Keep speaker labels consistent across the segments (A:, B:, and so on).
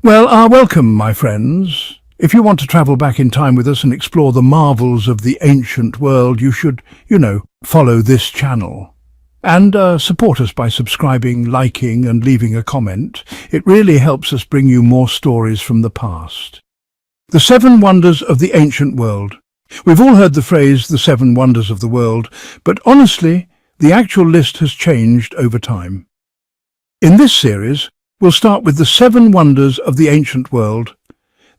A: Welcome, my friends. If you want to travel back in time with us and explore the marvels of the ancient world, you should, follow this channel. And support us by subscribing, liking, and leaving a comment. It really helps us bring you more stories from the past. The Seven Wonders of the Ancient World. We've all heard the phrase, the Seven Wonders of the World, but honestly, the actual list has changed over time. In this series, we'll start with the Seven Wonders of the Ancient World,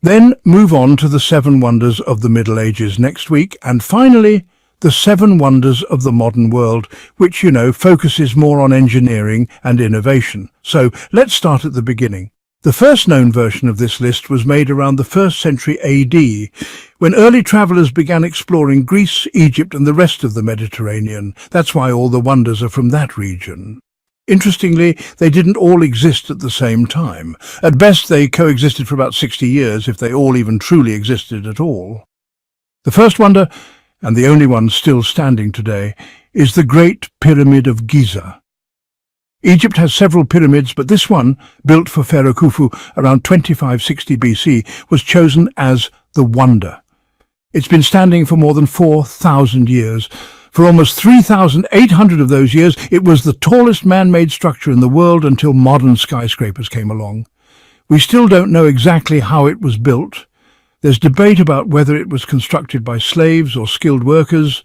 A: then move on to the Seven Wonders of the Middle Ages next week, and finally, the Seven Wonders of the Modern World, which, focuses more on engineering and innovation. So let's start at the beginning. The first known version of this list was made around the 1st century AD, when early travellers began exploring Greece, Egypt, and the rest of the Mediterranean. That's why all the wonders are from that region. Interestingly, they didn't all exist at the same time. At best, they coexisted for about 60 years, if they all even truly existed at all. The first wonder, and the only one still standing today, is the Great Pyramid of Giza. Egypt has several pyramids, but this one, built for Pharaoh Khufu around 2560 BC, was chosen as the wonder. It's been standing for more than 4,000 years. For almost 3,800 of those years, it was the tallest man-made structure in the world until modern skyscrapers came along. We still don't know exactly how it was built. There's debate about whether it was constructed by slaves or skilled workers,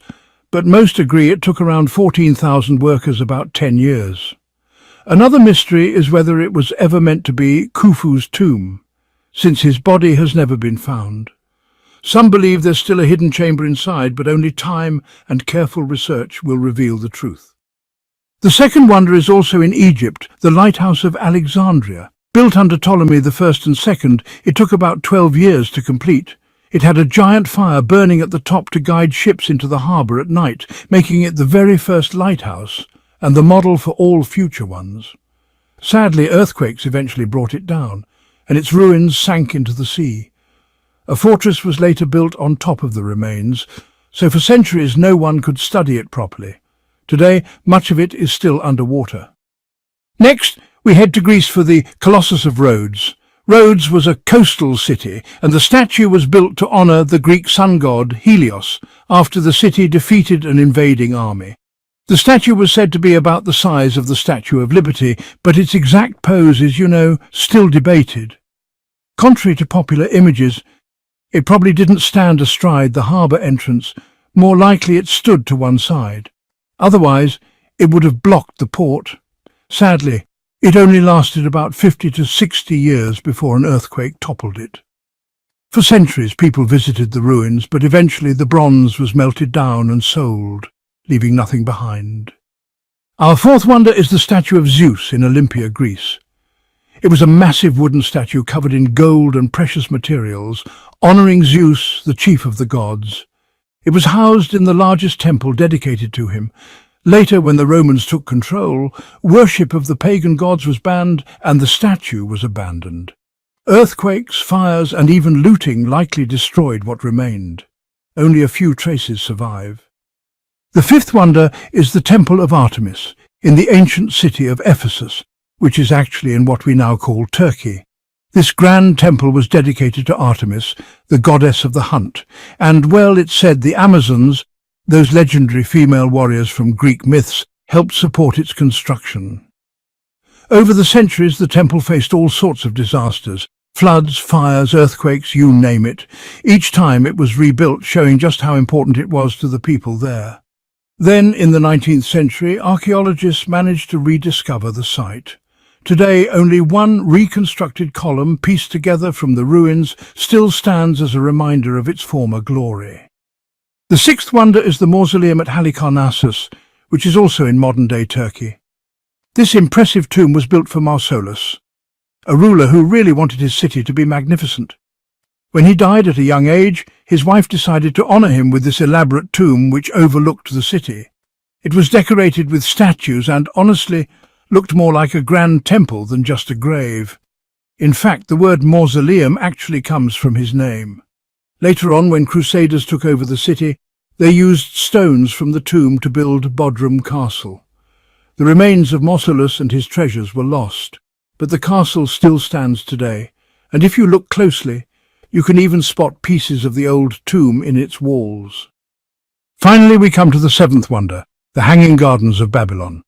A: but most agree it took around 14,000 workers about 10 years. Another mystery is whether it was ever meant to be Khufu's tomb, since his body has never been found. Some believe there's still a hidden chamber inside, but only time and careful research will reveal the truth. The second wonder is also in Egypt, the Lighthouse of Alexandria. Built under Ptolemy I and II, it took about 12 years to complete. It had a giant fire burning at the top to guide ships into the harbour at night, making it the very first lighthouse and the model for all future ones. Sadly, earthquakes eventually brought it down, and its ruins sank into the sea. A fortress was later built on top of the remains, so for centuries no one could study it properly. Today, much of it is still underwater. Next, we head to Greece for the Colossus of Rhodes. Rhodes was a coastal city, and the statue was built to honour the Greek sun god Helios after the city defeated an invading army. The statue was said to be about the size of the Statue of Liberty, but its exact pose is, still debated. Contrary to popular images, it probably didn't stand astride the harbour entrance. More likely it stood to one side. Otherwise, it would have blocked the port. Sadly, it only lasted about 50 to 60 years before an earthquake toppled it. For centuries, people visited the ruins, but eventually the bronze was melted down and sold, leaving nothing behind. Our fourth wonder is the statue of Zeus in Olympia, Greece. It was a massive wooden statue covered in gold and precious materials, honouring Zeus, the chief of the gods. It was housed in the largest temple dedicated to him. Later, when the Romans took control, worship of the pagan gods was banned and the statue was abandoned. Earthquakes, fires, and even looting likely destroyed what remained. Only a few traces survive. The fifth wonder is the Temple of Artemis in the ancient city of Ephesus, which is actually in what we now call Turkey. This grand temple was dedicated to Artemis, the goddess of the hunt, and, it's said the Amazons, those legendary female warriors from Greek myths, helped support its construction. Over the centuries, the temple faced all sorts of disasters: floods, fires, earthquakes, you name it. Each time it was rebuilt, showing just how important it was to the people there. Then, in the 19th century, archaeologists managed to rediscover the site. Today, only one reconstructed column pieced together from the ruins still stands as a reminder of its former glory. The sixth wonder is the Mausoleum at Halicarnassus, which is also in modern-day Turkey. This impressive tomb was built for Mausoleum, a ruler who really wanted his city to be magnificent. When he died at a young age, his wife decided to honour him with this elaborate tomb which overlooked the city. It was decorated with statues and, honestly, looked more like a grand temple than just a grave. In fact, the word mausoleum actually comes from his name. Later on, when Crusaders took over the city, they used stones from the tomb to build Bodrum Castle. The remains of Mausolus and his treasures were lost, but the castle still stands today, and if you look closely, you can even spot pieces of the old tomb in its walls. Finally, we come to the seventh wonder, the Hanging Gardens of Babylon.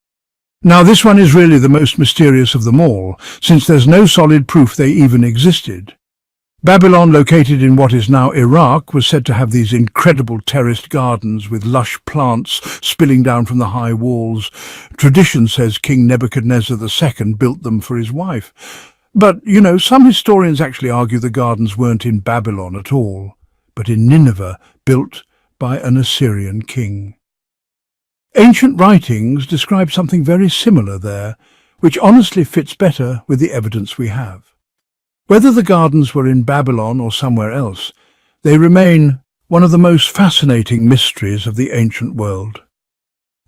A: Now, this one is really the most mysterious of them all, since there's no solid proof they even existed. Babylon, located in what is now Iraq, was said to have these incredible terraced gardens with lush plants spilling down from the high walls. Tradition says King Nebuchadnezzar II built them for his wife. But, some historians actually argue the gardens weren't in Babylon at all, but in Nineveh, built by an Assyrian king. Ancient writings describe something very similar there, which honestly fits better with the evidence we have. Whether the gardens were in Babylon or somewhere else, they remain one of the most fascinating mysteries of the ancient world.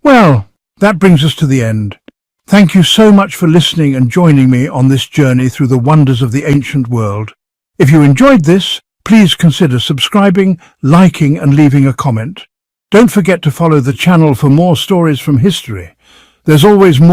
A: Well, that brings us to the end. Thank you so much for listening and joining me on this journey through the wonders of the ancient world. If you enjoyed this, please consider subscribing, liking and leaving a comment. Don't forget to follow the channel for more stories from history. There's always more